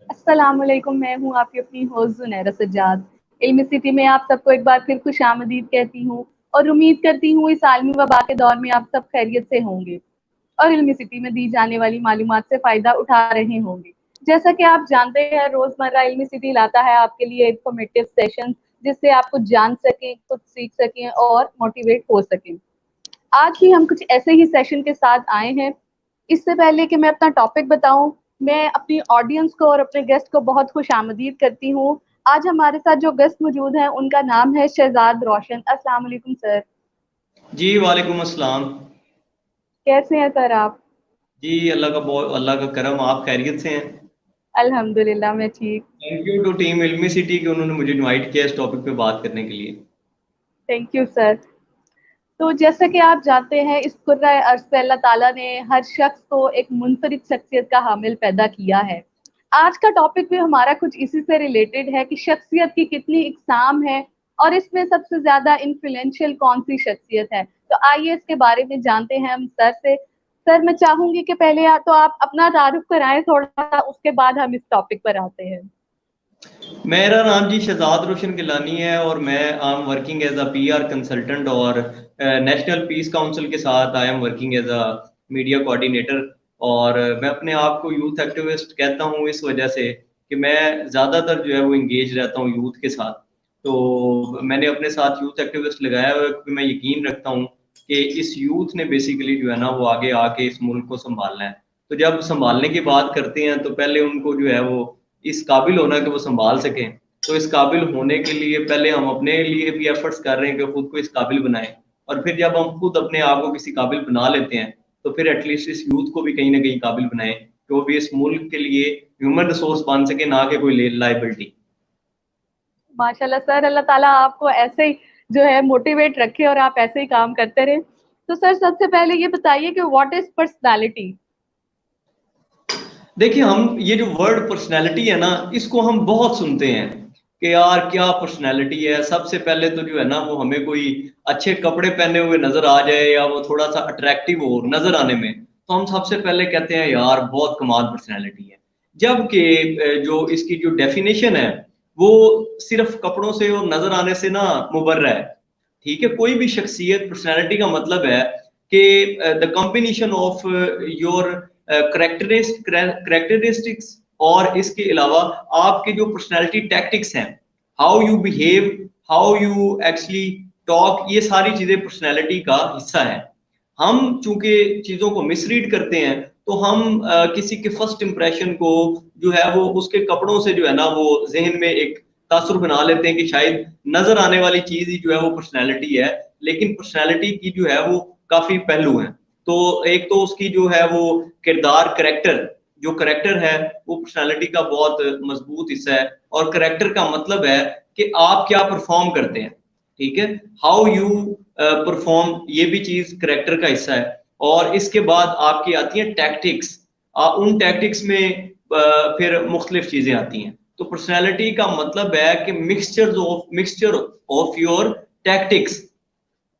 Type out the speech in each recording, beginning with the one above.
अस्सलामुअलैकुम, मैं हूँ आपकी अपनी होस्ट जुनैरा सज्जाद। इल्मी सिटी में आप सबको एक बार फिर खुशामदीद कहती हूँ और उम्मीद करती हूँ इस आलमी वबा के दौर में आप सब खैरियत से होंगे और इल्मी सिटी में दी जाने वाली मालूमात से फ़ायदा उठा रहे होंगे। जैसा कि आप जानते हैं, रोज़मर्रा इल्मी सिटी लाता है आपके लिए इन्फॉर्मेटिव सेशन, जिससे आप कुछ जान सकें, कुछ सीख सकें और मोटिवेट हो सकें। आज भी हम कुछ ऐसे ही सेशन के साथ आए हैं। इससे पहले कि मैं अपना टॉपिक बताऊं, मैं अपनी ऑडियंस को और अपने गेस्ट को बहुत खुशामदीद करती हूँ। आज हमारे साथ जो गेस्ट मौजूद हैं उनका नाम है शहजाद रोशन। अस्सलाम वालेकुम सर। जी वालेकुम अस्सलाम। कैसे हैं सर आप? जी अल्लाह का करम, आप खैरियत से हैं? अल्हम्दुलिल्लाह, मैं ठीक। Thank you to team Ilmi city कि उन्होंने मुझे इनवाइट किया इस टॉपिक पे बात करने के लिए। Thank you sir. तो जैसा कि आप जानते हैं, इस कुर्रा अर्ज़ पे अल्लाह ताला ने हर शख्स को एक मुनफरिद शख्सियत का हामिल पैदा किया है। आज का टॉपिक भी हमारा कुछ इसी से रिलेटेड है कि शख्सियत की कितनी इकसाम है और इसमें सबसे ज़्यादा इन्फ्लुएंशियल कौन सी शख्सियत है। तो आइए इसके बारे में जानते हैं हम सर से। सर, मैं चाहूँगी कि पहले तो आप अपना तारुफ कराएँ थोड़ा-सा, उसके बाद हम इस टॉपिक पर आते हैं। मेरा नाम जी शहजाद रोशन गिलानी है और मैं I am working as a PR consultant और नेशनल पीस काउंसिल के साथ I am working as a media coordinator. और मैं अपने आप को यूथ एक्टिविस्ट कहता हूँ इस वजह से कि मैं ज़्यादातर जो है वो इंगेज रहता हूँ यूथ के साथ। तो मैंने अपने साथ यूथ एक्टिविस्ट लगाया हुआ है क्योंकि मैं यकीन रखता हूँ कि इस यूथ ने बेसिकली जो है ना वो आगे आके इस मुल्क को संभालना है। तो जब संभालने की बात करते हैं तो पहले उनको जो है वो इस काबिल होना कि वो संभाल सकें। तो इस काबिल होने के लिए पहले हम अपने लिए भी एफर्ट्स कर रहे हैं कि खुद को इस काबिल बनाएं। और फिर जब हम खुद अपने आप को किसी काबिल बना लेते हैं तो फिर एटलीस्ट इस यूथ को भी कहीं ना कहीं काबिल बनाएं कि वो भी इस मुल्क के लिए ह्यूमन रिसोर्स बन सके, ना कि कोई लाइबिलिटी। माशाल्लाह सर, अल्लाह ताला आपको ऐसे ही जो है मोटिवेट रखे और आप ऐसे ही काम करते रहे। तो सर, सबसे पहले ये बताइए कि व्हाट इज पर्सनालिटी? देखिए, हम ये जो वर्ड पर्सनैलिटी है ना, इसको हम बहुत सुनते हैं कि यार क्या पर्सनैलिटी है। सबसे पहले तो जो है ना वो हमें कोई अच्छे कपड़े पहने हुए नजर आ जाए या वो थोड़ा सा अट्रैक्टिव हो नजर आने में, तो हम सबसे पहले कहते हैं यार बहुत कमाल पर्सनैलिटी है। जबकि जो इसकी जो डेफिनेशन है वो सिर्फ कपड़ों से और नजर आने से ना मुबर्रा है। ठीक है, कोई भी शख्सियत पर्सनैलिटी का मतलब है कि the combination of your characteristics और इसके अलावा आपके जो पर्सनैलिटी टैक्टिक्स हैं, how you behave, how you actually talk, ये सारी चीजें पर्सनैलिटी का हिस्सा है। हम चूंकि चीजों को मिसरीड करते हैं तो हम किसी के फर्स्ट इंप्रेशन को जो है वो उसके कपड़ों से जो है ना वो जहन में एक तासुर बना लेते हैं कि शायद नजर आने वाली चीज ही जो है वो पर्सनैलिटी है। लेकिन पर्सनैलिटी की जो है वो काफी पहलू हैं। तो एक तो उसकी जो है वो किरदार, करेक्टर, जो करेक्टर है वो पर्सनालिटी का बहुत मजबूत हिस्सा है। और करेक्टर का मतलब है कि आप क्या परफॉर्म करते हैं। ठीक है, हाउ यू परफॉर्म, ये भी चीज करेक्टर का हिस्सा है। और इसके बाद आपकी आती है टैक्टिक्स। उन टैक्टिक्स में फिर मुख्तलिफ चीजें आती हैं। तो पर्सनैलिटी का मतलब है कि मिक्सचर ऑफ योर टैक्टिक्स,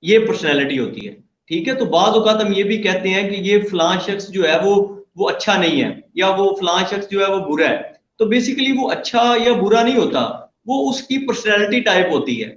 ये पर्सनैलिटी होती है। ठीक है, तो बाद औकात हम ये भी कहते हैं कि ये फलां शख्स जो है वो अच्छा नहीं है या वो फलां शख्स जो है वो बुरा है। तो बेसिकली वो अच्छा या बुरा नहीं होता, वो उसकी पर्सनैलिटी टाइप होती है।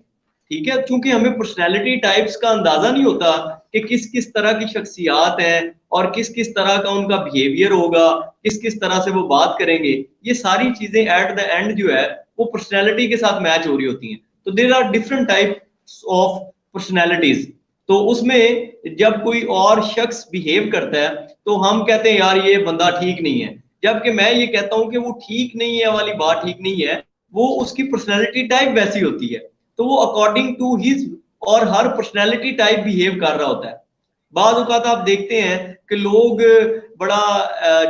ठीक है, क्योंकि हमें पर्सनैलिटी टाइप्स का अंदाजा नहीं होता कि किस किस तरह की शख्सियात हैं और किस किस तरह का उनका बिहेवियर होगा, किस किस तरह से वो बात करेंगे। ये सारी चीजें एट द एंड जो है वो पर्सनैलिटी के साथ मैच हो रही होती हैं। तो there are different types of personalities. तो उसमें जब कोई और शख्स बिहेव करता है तो हम कहते हैं यार ये बंदा ठीक नहीं है। जबकि मैं ये कहता हूं कि वो ठीक नहीं है वाली बात ठीक नहीं है, वो उसकी पर्सनैलिटी टाइप वैसी होती है। तो वो अकॉर्डिंग टू हिज और हर पर्सनैलिटी टाइप बिहेव कर रहा होता है। बाद औकात आप देखते हैं कि लोग बड़ा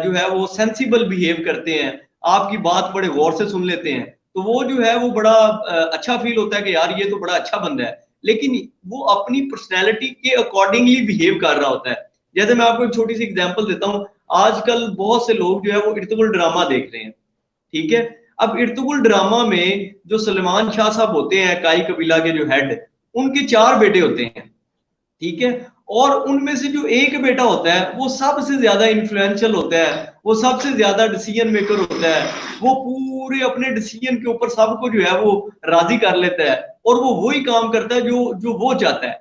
जो है वो सेंसिबल बिहेव करते हैं, आपकी बात बड़े गौर से सुन लेते हैं। तो वो जो है वो बड़ा अच्छा फील होता है कि यार ये तो बड़ा अच्छा बंदा है। लेकिन वो अपनी पर्सनैलिटी के अकॉर्डिंगली बिहेव कर रहा होता है। जैसे मैं आपको एक छोटी सी एग्जांपल देता हूँ। आजकल बहुत से लोग जो है वो इर्तुगरुल ड्रामा देख रहे हैं। ठीक है, अब इर्तुगरुल ड्रामा में जो सलमान शाह साहब होते हैं, काई कबीला के जो हेड, उनके चार बेटे होते हैं। ठीक है, और उनमें से जो एक बेटा होता है वो सबसे ज्यादा इन्फ्लुएंशियल होता है, वो सबसे ज्यादा डिसीजन मेकर होता है, वो पूरे अपने डिसीजन के ऊपर सबको जो है वो राजी कर लेता है और वो वही काम करता है जो जो वो चाहता है,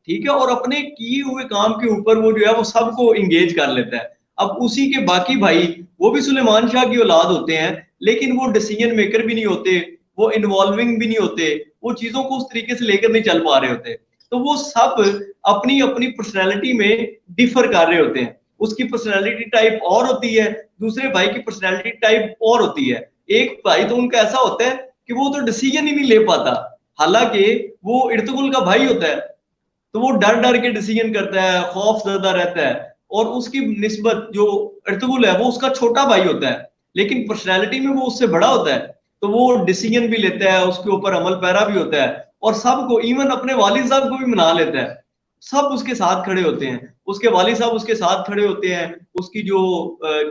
ठीक है, और अपने किए हुए काम के ऊपर वो जो है वो सबको इंगेज कर लेता है। अब उसी के बाकी भाई वो भी सुलेमान शाह की औलाद होते हैं, लेकिन वो डिसीजन मेकर भी नहीं होते, वो इन्वॉल्विंग भी नहीं होते, वो चीजों को उस तरीके से लेकर नहीं चल पा रहे होते। तो वो सब अपनी अपनी पर्सनैलिटी में डिफर कर रहे होते हैं। उसकी पर्सनैलिटी टाइप और होती है, दूसरे भाई की पर्सनैलिटी टाइप और होती है। एक भाई तो उनका ऐसा होता है कि वो तो डिसीजन ही नहीं ले पाता, हालांकि वो इर्तुगरुल का भाई होता है, तो वो डर डर के डिसीजन करता है, खौफ ज्यादा रहता है, और उसकी निस्बत जो इर्तुगरुल है वो उसका छोटा भाई होता है, लेकिन पर्सनैलिटी में वो उससे बड़ा होता है, तो वो डिसीजन भी लेता है, उसके ऊपर अमल पैरा भी होता है, और सबको इवन अपने वालिद साहब को भी मना लेता है। सब उसके साथ खड़े होते हैं, उसके वालिद साहब उसके साथ खड़े होते हैं, उसकी जो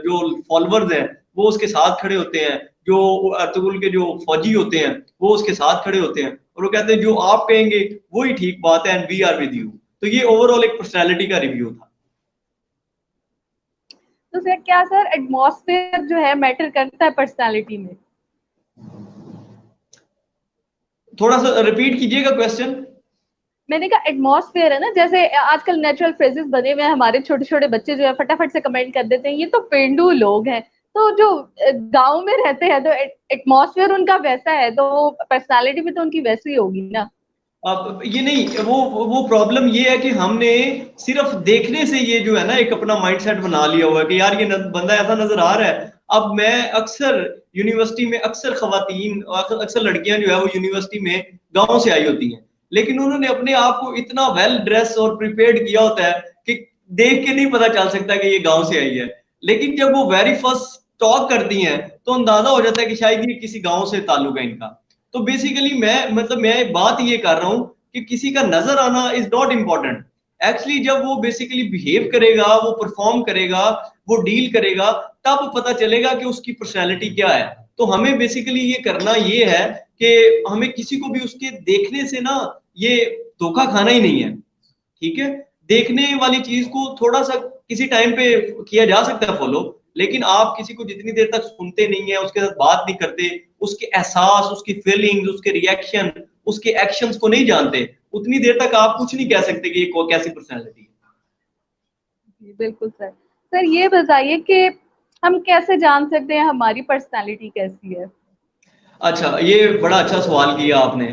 जो फॉलोअर्स हैं वो उसके साथ खड़े होते हैं, जो अर्तुगरुल के जो फौजी होते हैं वो उसके साथ खड़े होते हैं, और वो कहते हैं जो आप कहेंगे वही ठीक बात है and we are with you. तो ये ओवरऑल एक पर्सनैलिटी का रिव्यू था। तो सर क्या सर एटमॉस्फेयर जो है मैटर करता है पर्सनालिटी में? थोड़ा सा रिपीट कीजिएगा क्वेश्चन। मैंने कहा एटमॉस्फेयर है ना, जैसे आजकल नेचुरल फ्रेजेस बने हुए हैं, हमारे छोटे छोटे बच्चे जो है फटाफट से कमेंट कर देते हैं ये तो पेंडू लोग हैं, तो जो गांव में रहते हैं तो एटमॉस्फेयर उनका वैसा है, तो पर्सनालिटी भी तो उनकी वैसी होगी ना। अब ये नहीं, वो प्रॉब्लम ये है कि हमने सिर्फ देखने से ये जो है ना एक अपना माइंडसेट बना लिया हुआ है कि यार ये बंदा ऐसा नजर आ रहा है। अब मैं अक्सर यूनिवर्सिटी में अक्सर खवातीन अक्सर लड़कियां जो है वो यूनिवर्सिटी में गांव से आई होती हैं, लेकिन उन्होंने अपने आप को इतना वेल ड्रेस और प्रिपेयर्ड किया होता है कि देख के नहीं पता चल सकता कि ये गांव से आई है, लेकिन जब वो वेरी फर्स्ट टॉक करती हैं तो अंदाजा हो जाता है कि शायद ये किसी गांव से ताल्लुक है इनका। तो बेसिकली मैं बात ये कर रहा हूं कि किसी का नजर आना इज नॉट इम्पॉर्टेंट। एक्चुअली जब वो बेसिकली बिहेव करेगा, वो परफॉर्म करेगा, वो डील करेगा, तब पता चलेगा कि उसकी पर्सनैलिटी क्या है। तो हमें बेसिकली ये करना ये है कि हमें किसी को भी उसके देखने से ना ये धोखा खाना ही नहीं है, ठीक है। देखने वाली चीज को थोड़ा सा किसी टाइम पे किया जा सकता है फॉलो, लेकिन आप किसी को जितनी देर तक सुनते नहीं है, उसके साथ बात नहीं करते, उसके एहसास, उसकी फीलिंग्स, उसके रिएक्शन, उसके एक्शंस को नहीं जानते, उतनी देर तक आप कुछ नहीं कह सकते कि ये कैसी पर्सनैलिटी है। बिल्कुल सर। सर ये बताइए कि हम कैसे जान सकते हैं हमारी पर्सनालिटी कैसी है? अच्छा, ये बड़ा अच्छा सवाल किया आपने।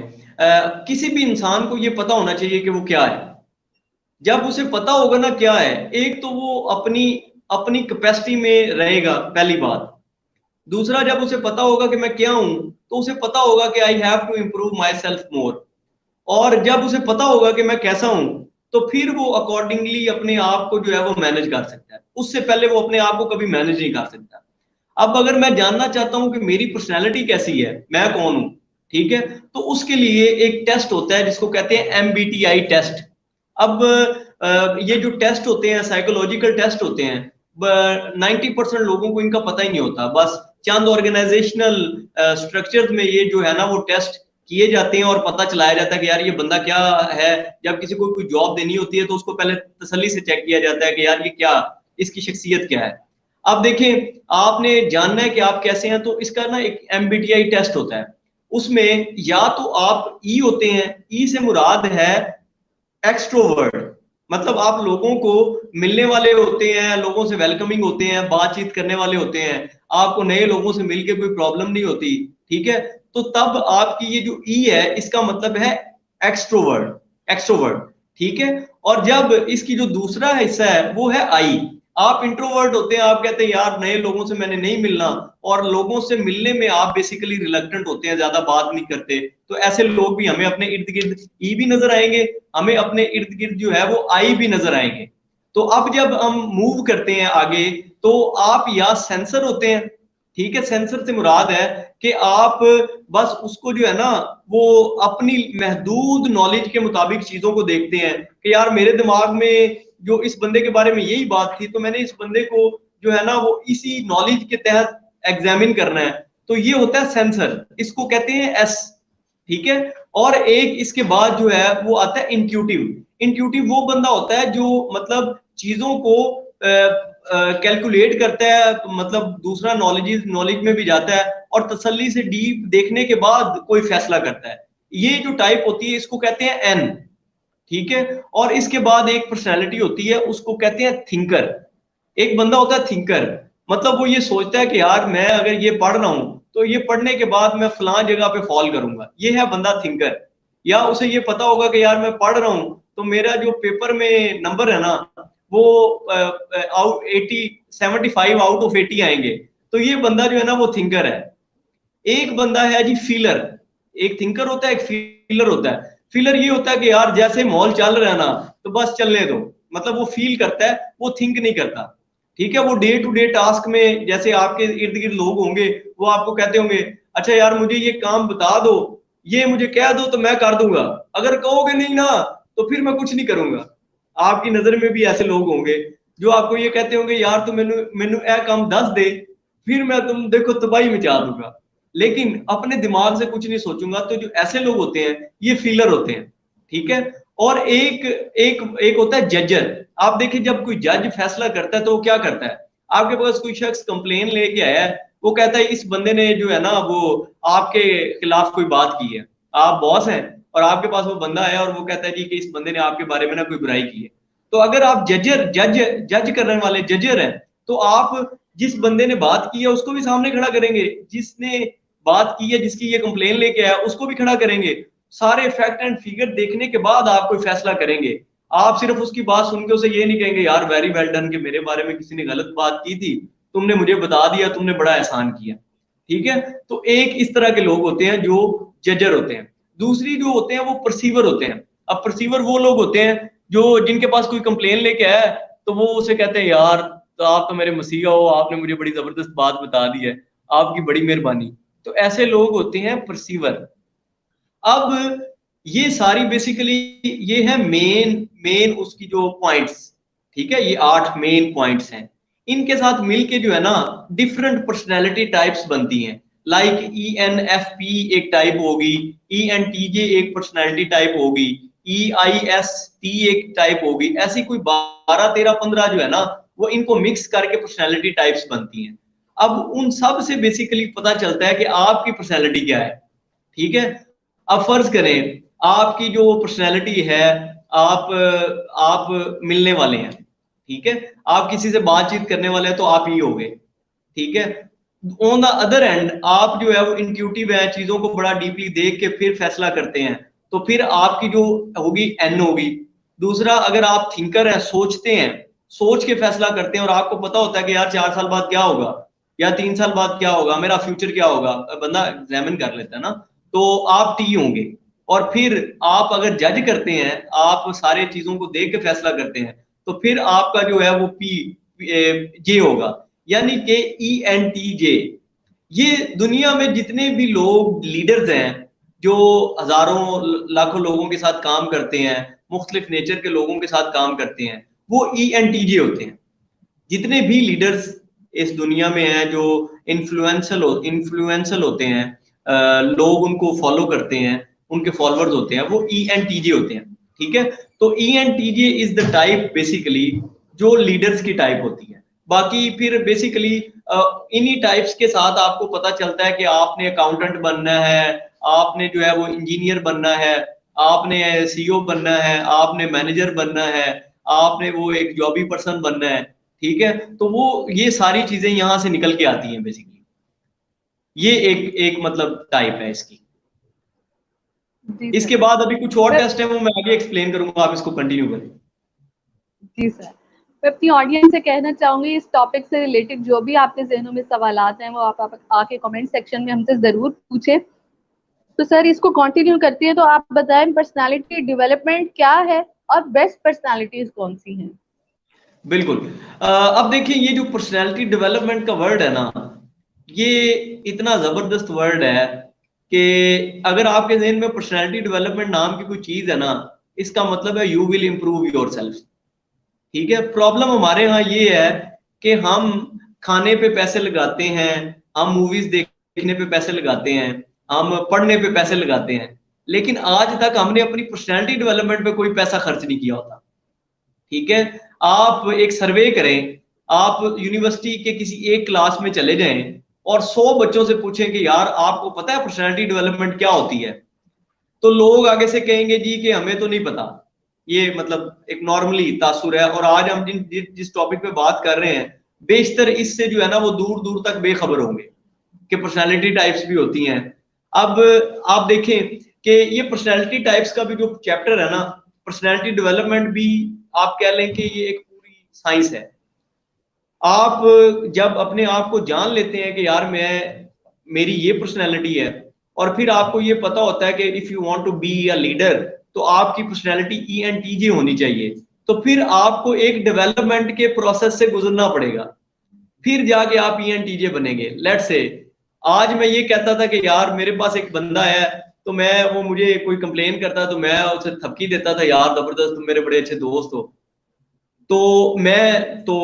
किसी भी इंसान को ये पता होना चाहिए कि वो क्या है। जब उसे पता होगा ना क्या है, एक तो वो अपनी अपनी कैपेसिटी में रहेगा, पहली बात। दूसरा, जब उसे पता होगा कि मैं क्या हूं, तो उसे पता होगा कि I have to improve myself more. और जब उसे पता होगा कि मैं कैसा हूं, तो फिर वो अकॉर्डिंगली अपने आप को जो है वो मैनेज कर सकता है। उससे पहले वो अपने आप को कभी मैनेज नहीं कर सकता। अब अगर मैं जानना चाहता हूं कि मेरी पर्सनैलिटी कैसी है, मैं कौन हूं, ठीक है, तो उसके लिए एक टेस्ट होता है जिसको कहते हैं MBTI टेस्ट। अब ये जो टेस्ट होते हैं, साइकोलॉजिकल टेस्ट होते हैं, 90% लोगों को इनका पता ही नहीं होता। बस चंद ऑर्गेनाइजेशनल स्ट्रक्चर में ये जो है ना वो टेस्ट किए जाते हैं और पता चलाया जाता है कि यार ये बंदा क्या है। जब किसी को कोई जॉब देनी होती है तो उसको पहले तसल्ली से चेक किया जाता है कि यार ये क्या, इसकी शख्सियत क्या है। अब देखें, आपने जानना है कि आप कैसे हैं, तो इसका ना एक MBTI टेस्ट होता है। उसमें या तो आप ई होते हैं, ई से मुराद है एक्सट्रोवर्ट, मतलब आप लोगों को मिलने वाले होते हैं, लोगों से वेलकमिंग होते हैं, बातचीत करने वाले होते हैं, आपको नए लोगों से मिलके कोई प्रॉब्लम नहीं होती, ठीक है। तो तब आपकी ये जो ई है इसका मतलब है एक्सट्रोवर्ट, एक्सट्रोवर्ट, ठीक है। और जब इसकी जो दूसरा हिस्सा है वो है आई, आप इंट्रोवर्ट होते हैं, आप कहते हैं यार नए लोगों से मैंने नहीं मिलना, और लोगों से मिलने में आप बेसिकली रिलक्टेंट होते हैं, ज्यादा बात नहीं करते। तो ऐसे लोग भी हमें अपने इर्द गिर्द ई भी नजर आएंगे, हमें अपने इर्द गिर्द जो है वो आई भी नजर आएंगे। तो अब जब हम मूव करते हैं आगे, तो आप या सेंसर होते हैं, ठीक है। सेंसर से मुराद है कि आप बस उसको जो है ना वो अपनी महदूद नॉलेज के मुताबिक चीजों को देखते हैं कि यार मेरे दिमाग में जो इस बंदे के बारे में यही बात थी, तो मैंने इस बंदे को जो है ना वो इसी नॉलेज के तहत एग्जामिन करना है। तो ये होता है सेंसर, इसको कहते हैं एस, ठीक है। और एक इसके बाद जो है वो आता है इंट्यूटिव। इंट्यूटिव वो बंदा होता है जो मतलब चीजों को कैलकुलेट करता है, मतलब दूसरा नॉलेज में भी जाता है और तसल्ली से डीप देखने के बाद कोई फैसला करता है। ये जो टाइप होती है इसको कहते हैं एन, ठीक है। और इसके बाद एक पर्सनैलिटी होती है उसको कहते हैं थिंकर। एक बंदा होता है थिंकर, मतलब वो ये सोचता है कि यार मैं अगर ये पढ़ रहा हूं तो ये पढ़ने के बाद मैं फलां जगह पे फॉल करूंगा, ये है बंदा थिंकर। या उसे ये पता होगा कि यार मैं पढ़ रहा हूं तो मेरा जो पेपर में नंबर है ना वो 75 आउट ऑफ 80 आएंगे, तो ये बंदा जो है ना वो थिंकर है। एक बंदा है जी फीलर। एक थिंकर होता है, एक फीलर होता है। फीलर ये होता है कि यार जैसे माहौल चल रहा है ना तो बस चलने दो, मतलब वो फील करता है, वो थिंक नहीं करता, ठीक है। वो डे टू डे टास्क में जैसे आपके इर्द गिर्द लोग होंगे वो आपको कहते होंगे अच्छा यार मुझे ये काम बता दो, ये मुझे कह दो तो मैं कर दूंगा, अगर कहोगे नहीं ना तो फिर मैं कुछ नहीं करूंगा। आपकी नजर में भी ऐसे लोग होंगे जो आपको ये कहते होंगे यार तू मैनू मैनू ए काम दस दे फिर मैं तुम देखो तबाही मचा दूंगा, लेकिन अपने दिमाग से कुछ नहीं सोचूंगा। तो जो ऐसे लोग होते हैं ये फीलर होते हैं, ठीक है। और एक एक एक होता है जजर। आप देखिए जब कोई जज फैसला करता है तो वो क्या करता है, आपके पास कोई शख्स कंप्लेन लेके आया है, वो कहता है इस बंदे ने जो है ना वो आपके खिलाफ कोई बात की है, आप बॉस हैं और आपके पास वो बंदा आया और वो कहता है जी कि इस बंदे ने आपके बारे में ना कोई बुराई की है। तो अगर आप जज करने वाले जजर हैं तो आप जिस बंदे ने बात की है उसको भी सामने खड़ा करेंगे, जिसने बात की है जिसकी ये कंप्लेन लेके आया उसको भी खड़ा करेंगे, सारे फैक्ट एंड फिगर देखने के बाद आप कोई फैसला करेंगे। आप सिर्फ उसकी बात सुन के उसे ये नहीं कहेंगे यार वेरी वेल डन कि मेरे बारे में किसी ने गलत बात की थी, तुमने मुझे बता दिया, तुमने बड़ा एहसान किया, ठीक है। तो एक इस तरह के लोग होते हैं जो जजर होते हैं। दूसरी जो होते हैं वो परसीवर होते हैं। अब परसीवर वो लोग होते हैं जो जिनके पास कोई कंप्लेन लेके आया तो वो उसे कहते हैं यार तो आप तो मेरे मसीहा हो, आपने मुझे बड़ी जबरदस्त बात बता दी है, आपकी बड़ी मेहरबानी। तो ऐसे लोग होते हैं परसीवर। अब ये सारी बेसिकली ये है मेन मेन उसकी जो पॉइंट्स, ठीक है। ये 8 मेन पॉइंट्स हैं, इनके साथ मिलके जो है ना डिफरेंट पर्सनैलिटी टाइप्स बनती हैं। लाइक ENFP एक टाइप होगी, ENTJ एक पर्सनैलिटी टाइप होगी, EIST एक टाइप होगी, ऐसी कोई 12 13 15 जो है ना वो इनको मिक्स करके पर्सनैलिटी टाइप्स बनती हैं। अब उन सब से बेसिकली पता चलता है कि आपकी पर्सनैलिटी क्या है, ठीक है। अब फर्ज करें आपकी जो पर्सनैलिटी है, आप मिलने वाले हैं, ठीक है, आप किसी से बातचीत करने वाले हैं तो आप ही हो गए, ठीक है। ऑन द अदर एंड आप जो है वो इंट्यूटिव है, चीजों को बड़ा डीपली देख के फिर फैसला करते हैं, तो फिर आपकी जो होगी एन होगी। दूसरा अगर आप थिंकर हैं, सोचते हैं, सोच के फैसला करते हैं और आपको पता होता है कि यार 4 साल बाद क्या होगा या 3 साल बाद क्या होगा, मेरा फ्यूचर क्या होगा, बंदा एग्जामिन कर लेता है ना, तो आप टी होंगे। और फिर आप अगर जज करते हैं, आप सारे चीजों को देख के फैसला करते हैं, तो फिर आपका जो है वो जे होगा, यानी कि ENTJ। ये दुनिया में जितने भी लोग लीडर्स हैं जो हजारों लाखों लोगों के साथ काम करते हैं, मुख्तलिफ नेचर के लोगों के साथ काम करते हैं, वो ENTJ होते हैं। जितने भी लीडर्स इस दुनिया में हैं जो इन्फ्लुएंसल होते हैं, लोग उनको फॉलो करते हैं, उनके फॉलोअर्स होते हैं, वो ENTJ होते हैं, ठीक है। तो ENTJ is the type basically जो लीडर्स की टाइप होती है। बाकी फिर बेसिकली इन्हीं टाइप्स के साथ आपको पता चलता है कि आपने अकाउंटेंट बनना है, आपने जो है वो इंजीनियर बनना है, आपने CEO बनना है, आपने मैनेजर बनना है, आपने वो एक जॉबी पर्सन बनना है, ठीक है। तो वो ये सारी चीजें यहां से निकल के आती हैं बेसिकली। ये एक एक मतलब टाइप है इसकी। इसके बाद अभी कुछ और टेस्ट है वो मैं आगे एक्सप्लेन करूंगा, आप इसको कंटिन्यू करें। जी सर, मैं अपनी ऑडियंस से कहना चाहूंगी इस टॉपिक से रिलेटेड जो भी आपके जहनों में सवालात हैं वो आप आके कमेंट सेक्शन में हमसे जरूर पूछें। तो सर इसको कंटिन्यू करती है, तो आप बताएं पर्सनालिटी डेवलपमेंट क्या है और बेस्ट पर्सनालिटीज कौन सी हैं? बिल्कुल। अब देखिए ये जो पर्सनालिटी डेवलपमेंट का वर्ड है ना, ये इतना जबरदस्त वर्ड है कि अगर आपके जहन में पर्सनालिटी डेवलपमेंट नाम की कोई चीज है ना, इसका मतलब है यू विल इंप्रूव योरसेल्फ, ठीक है। प्रॉब्लम हमारे यहाँ ये है कि हम खाने पे पैसे लगाते हैं, हम मूवीज देखने पे पैसे लगाते हैं, हम पढ़ने पे पैसे लगाते हैं, लेकिन आज तक हमने अपनी पर्सनैलिटी डेवलपमेंट पे कोई पैसा खर्च नहीं किया होता। ठीक है, आप एक सर्वे करें, आप यूनिवर्सिटी के किसी एक क्लास में चले जाएं और 100 बच्चों से पूछें कि यार आपको पता है पर्सनैलिटी डेवलपमेंट क्या होती है, तो लोग आगे से कहेंगे जी कि हमें तो नहीं पता। ये मतलब एक नॉर्मली तासुर है। और आज हम जिस टॉपिक पे बात कर रहे हैं, बेशतर इससे जो है ना वो दूर दूर तक बेखबर होंगे कि पर्सनैलिटी टाइप्स भी होती हैं। अब आप देखें कि ये पर्सनैलिटी टाइप्स का भी जो चैप्टर है ना, पर्सनैलिटी डेवलपमेंट भी आप कह लें कि ये एक पूरी साइंस है। आप जब अपने आप को जान लेते हैं कि यार मेरी ये पर्सनैलिटी है, और फिर आपको ये पता होता है कि if you want to be a leader तो आपकी पर्सनैलिटी ENTJ होनी चाहिए, तो फिर आपको एक डेवलपमेंट के प्रोसेस से गुजरना पड़ेगा, फिर जाके आप ENTJ बनेंगे। लेट्स से आज मैं ये कहता था कि यार मेरे पास एक बंदा है, तो वो मुझे कोई कंप्लेन करता तो मैं उसे थपकी देता था, यार जबरदस्त तुम मेरे बड़े अच्छे दोस्त हो। तो मैं तो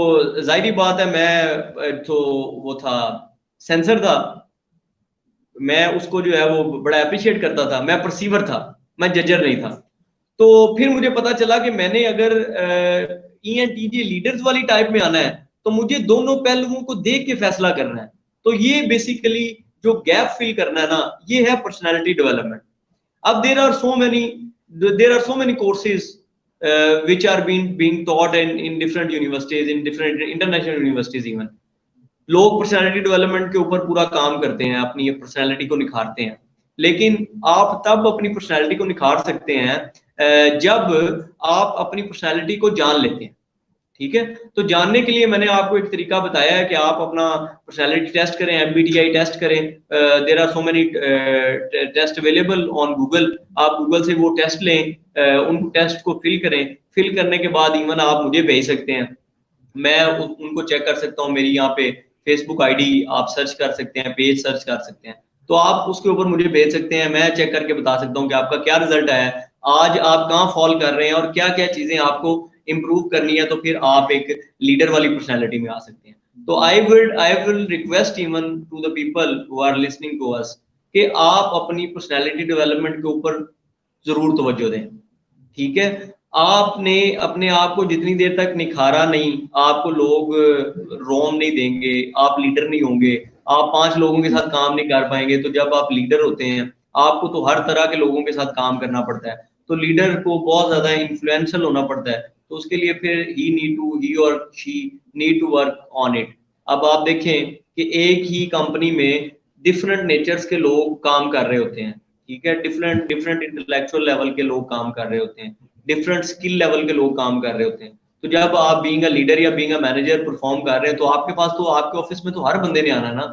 जाहिर बात है मैं तो वो था, सेंसर था, मैं उसको जो है वो बड़ा अप्रिशिएट करता था, मैं परसीवर था, मैं जजर नहीं था। तो फिर मुझे पता चला कि मैंने अगर ENTJ लीडर्स वाली टाइप में आना है तो मुझे दोनों पहलुओं को देख के फैसला करना है। तो ये बेसिकली जो गैप फिल करना है ना, ये है पर्सनैलिटी डेवलपमेंट। अब there are so many courses which are being taught in different universities, in different international universities even. लोग पर्सनैलिटी डेवलपमेंट के ऊपर पूरा काम करते हैं, अपनी ये पर्सनैलिटी को निखारते हैं। लेकिन आप तब अपनी पर्सनैलिटी को निखार सकते हैं जब आप अपनी पर्सनैलिटी को जान लेते हैं। ठीक है, तो जानने के लिए मैंने आपको एक तरीका बताया है कि आप अपना पर्सनैलिटी टेस्ट करें, MBTI टेस्ट करें। There are so many test available on Google. आप गूगल से वो टेस्ट लें, उन टेस्ट को फिल करें। फिल करने के बाद इवन आप मुझे भेज सकते हैं, मैं उनको चेक कर सकता हूँ। मेरी यहाँ पे फेसबुक ID आप सर्च कर सकते हैं, पेज सर्च कर सकते हैं, तो आप उसके ऊपर मुझे भेज सकते हैं। मैं चेक करके बता सकता हूँ कि आपका क्या रिजल्ट आया है, आज आप कहाँ फॉल कर रहे हैं और क्या क्या चीजें आपको इंप्रूव करनी है, तो फिर आप एक लीडर वाली पर्सनैलिटी में आ सकते हैं। तो I will request even to the people who are listening to us कि आप अपनी पर्सनैलिटी डेवलपमेंट के ऊपर जरूर तवज्जो दें। ठीक है, आपने अपने आप को जितनी देर तक निखारा नहीं, आपको लोग रोम नहीं देंगे, आप लीडर नहीं होंगे। आप 5 लोगों के साथ काम नहीं कर पाएंगे। तो जब आप लीडर होते हैं, आपको तो हर तरह के लोगों के साथ काम करना पड़ता है, तो लीडर को बहुत ज्यादा इन्फ्लुएंशियल होना पड़ता है। तो उसके लिए फिर ही और she need to work on it. अब आप देखें कि एक ही कंपनी में डिफरेंट नेचर्स के लोग काम कर रहे होते हैं। ठीक है, डिफरेंट डिफरेंट इंटेलेक्चुअल लेवल के लोग काम कर रहे होते हैं, डिफरेंट स्किल लेवल के लोग काम कर रहे होते हैं। तो जब आप बीइंग अ लीडर या बीइंग अ मैनेजर परफॉर्म कर रहे हैं, तो आपके पास तो आपके ऑफिस में तो हर बंदे ने आना ना,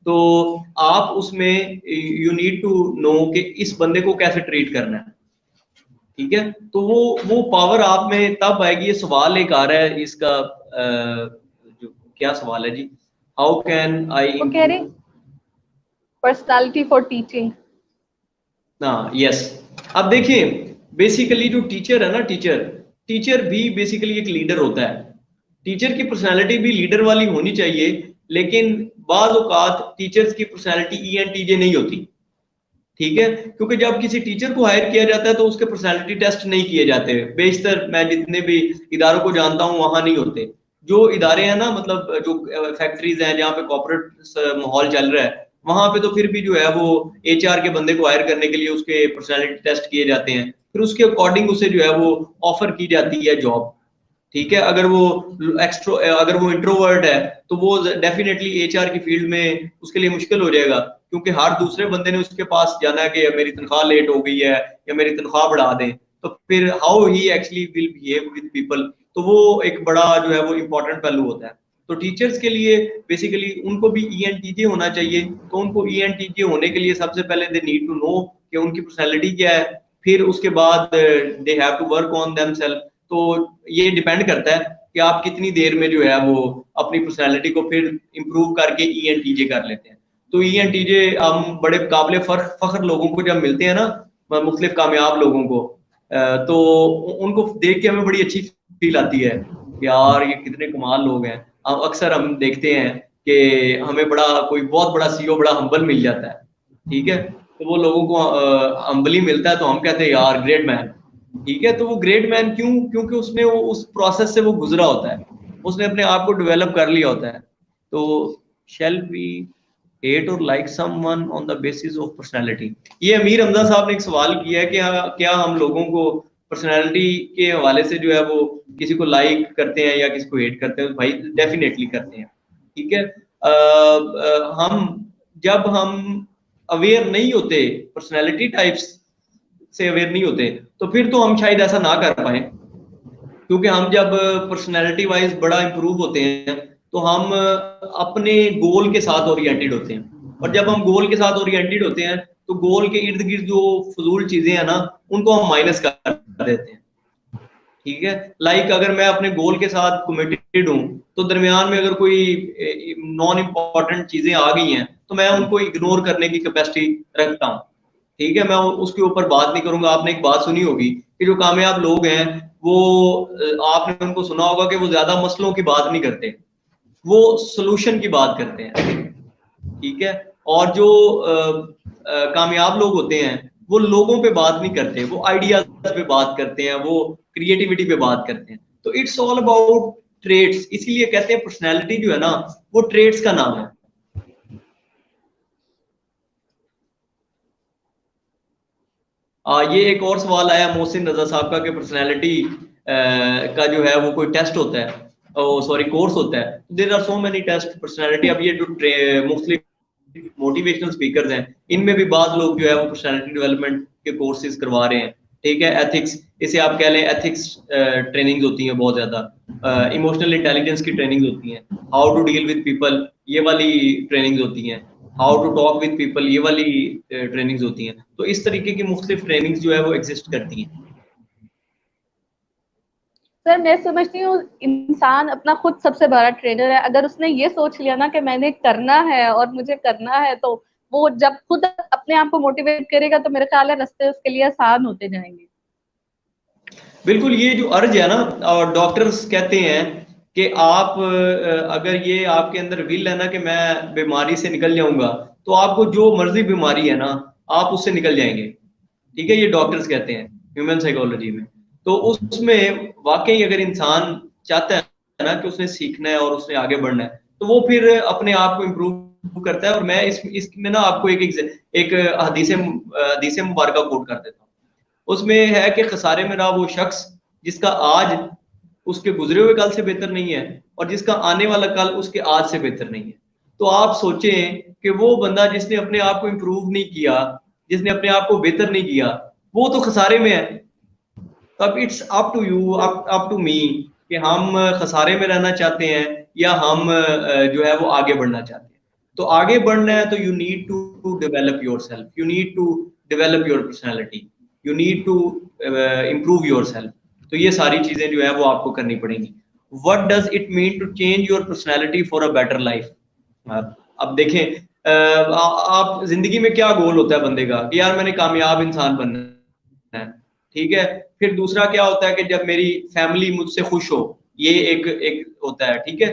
तो आप उसमें यू नीड टू नो कि इस बंदे को कैसे ट्रीट करना है। ठीक है, तो वो पावर आप में तब आएगी। ये सवाल एक आ रहा है इसका, जो क्या सवाल है जी, how can I improve personality for teaching. हाँ, यस। अब देखिए, बेसिकली जो टीचर है ना, टीचर भी बेसिकली एक लीडर होता है। टीचर की पर्सनालिटी भी लीडर वाली होनी चाहिए, लेकिन बाज़ औक़ात टीचर्स की पर्सनालिटी ENTJ नहीं होती। ठीक है, क्योंकि जब किसी टीचर को हायर किया जाता है तो उसके पर्सनालिटी टेस्ट नहीं किए जाते। बेशतर मैं जितने भी इदारों को जानता हूँ वहां नहीं होते। जो इदारे हैं ना, मतलब जो फैक्ट्रीज हैं जहाँ पे कॉर्पोरेट माहौल चल रहा है, वहां पे तो फिर भी जो है वो HR के बंदे को हायर करने के लिए उसके पर्सनालिटी टेस्ट किए जाते हैं, फिर उसके अकॉर्डिंग उसे जो है वो ऑफर की जाती है जॉब। ठीक है, अगर वो इंट्रोवर्ट है तो वो डेफिनेटली HR की फील्ड में उसके लिए मुश्किल हो जाएगा, क्योंकि हर दूसरे बंदे ने उसके पास जाना है कि मेरी तनख्वाह लेट हो गई है या मेरी तनख्वाह बढ़ा दें, तो फिर how he actually will behave with people. तो वो एक बड़ा जो है वो इंपॉर्टेंट पहलू होता है। तो टीचर्स के लिए बेसिकली उनको भी ENTJ होना चाहिए। तो उनको ENTJ होने के लिए सबसे पहले दे नीड टू नो कि उनकी पर्सनैलिटी क्या है, फिर उसके बाद they have to work on themselves. तो ये डिपेंड करता है कि आप कितनी देर में जो है वो अपनी पर्सनैलिटी को फिर इंप्रूव करके ENTJ कर लेते हैं। तो ENTJ हम बड़े काबिल फख्र लोगों को जब मिलते हैं ना, मुख्तलिफ कामयाब लोगों को, तो उनको देख के हमें बड़ी अच्छी फील आती है, यार ये कितने कमाल लोग हैं। अब अक्सर हम देखते हैं कि हमें कोई बहुत बड़ा CEO बड़ा हम्बल मिल जाता है। ठीक है, तो वो लोगों को हम्बली मिलता है तो हम कहते हैं यार ग्रेट मैन, ठीक है। तो वो ग्रेट मैन क्यों? क्योंकि उसने वो उस प्रोसेस से वो गुजरा होता है, उसने अपने आप को डेवलप कर लिया होता है। तो शैल वी हेट और like someone on the basis of personality? ये अमीर हमजा साहब ने एक सवाल किया है कि क्या हम लोगों को पर्सनालिटी के हवाले से जो है वो किसी को लाइक करते हैं या किसी को हेट करते हैं? भाई डेफिनेटली करते हैं, ठीक है। हम जब हम अवेयर नहीं होते, पर्सनालिटी टाइप्स से अवेयर नहीं होते, तो फिर तो हम शायद ऐसा ना कर पाए, क्योंकि हम जब पर्सनैलिटी वाइज बड़ा इंप्रूव होते हैं तो हम अपने गोल के साथ ओरिएंटेड होते हैं, और जब हम गोल के साथ ओरिएंटेड होते हैं तो गोल के इर्द गिर्द जो फजूल चीजें हैं ना उनको हम माइनस कर देते हैं, ठीक है। लाइक अगर मैं अपने गोल के साथ कमिटेड हूँ तो दरमियान में अगर कोई नॉन इम्पॉर्टेंट चीजें आ गई हैं तो मैं उनको इग्नोर करने की कैपेसिटी रखता हूँ, ठीक है। मैं उसके ऊपर बात नहीं करूंगा। आपने एक बात सुनी होगी कि जो कामयाब लोग हैं वो आपने उनको सुना होगा कि वो ज्यादा मसलों की बात नहीं करते, वो सोल्यूशन की बात करते हैं, ठीक है। और जो कामयाब लोग होते हैं वो लोगों पे बात नहीं करते, वो आइडियाज पे बात करते हैं, वो क्रिएटिविटी पे बात करते हैं। तो इट्स ऑल अबाउट ट्रेड्स, इसीलिए कहते हैं पर्सनैलिटी जो है ना वो ट्रेड्स का नाम है। ये एक और सवाल आया मोहसिन रजा साहब का कि पर्सनैलिटी का जो है वो कोई टेस्ट होता है, सॉरी कोर्स होता है। There are so many test personality. अब ये जो मुख्तलिफ मोटिवेशनल स्पीकर्स हैं इनमें भी बाद लोग जो है वो पर्सनैलिटी डेवलपमेंट के कोर्सेज करवा रहे हैं, ठीक है। एथिक्स, इसे आप कह लें एथिक्स ट्रेनिंग्स होती हैं बहुत ज्यादा, इमोशनल इंटेलिजेंस की ट्रेनिंग्स होती हैं, how to deal with people ये वाली ट्रेनिंग्स होती हैं, how to talk with people ये वाली ट्रेनिंग्स होती हैं। तो इस तरीके की मुख्तलिफ ट्रेनिंग्स जो है वो एग्जिस्ट करती हैं। सर मैं समझती हूँ इंसान अपना खुद सबसे बड़ा ट्रेनर है। अगर उसने ये सोच लिया ना कि मैंने करना है और मुझे करना है, तो वो जब खुद अपने आप को मोटिवेट करेगा तो मेरे ख्याल है रास्ते उसके लिए आसान होते जाएंगे। बिल्कुल, ये जो अर्ज है ना, और डॉक्टर्स कहते हैं कि आप अगर ये आपके अंदर विल है ना कि मैं बीमारी से निकल जाऊंगा, तो आपको जो मर्जी बीमारी है ना आप उससे निकल जाएंगे, ठीक है। ये डॉक्टर्स कहते हैं ह्यूमन साइकोलॉजी में। तो उसमें वाकई अगर इंसान चाहता है ना कि उसने सीखना है और उसने आगे बढ़ना है तो वो फिर अपने आप को इम्प्रूव करता है। और मैं इसमें ना आपको एक हदीस मुबारका कोट कर देता हूँ। उसमें है कि खसारे में रहा वो शख्स जिसका आज उसके गुजरे हुए कल से बेहतर नहीं है और जिसका आने वाला कल उसके आज से बेहतर नहीं है। तो आप सोचें कि वो बंदा जिसने अपने आप को इम्प्रूव नहीं किया, जिसने अपने आप को बेहतर नहीं किया, वो तो खसारे में है। तो अब it's up to you, up to me कि हम खसारे में रहना चाहते हैं या हम जो है वो आगे बढ़ना चाहते हैं। तो आगे बढ़ना है तो you need to develop yourself, you need to develop your personality, you need to improve yourself. तो ये सारी चीजें जो है वो आपको करनी पड़ेंगी। What does it mean to change your personality for a better life? अब देखें, आप जिंदगी में क्या गोल होता है बंदे का कि यार मैंने कामयाब इंसान बनना है, ठीक है। फिर दूसरा क्या होता है कि जब मेरी फैमिली मुझसे खुश हो, ये एक एक होता है, ठीक है।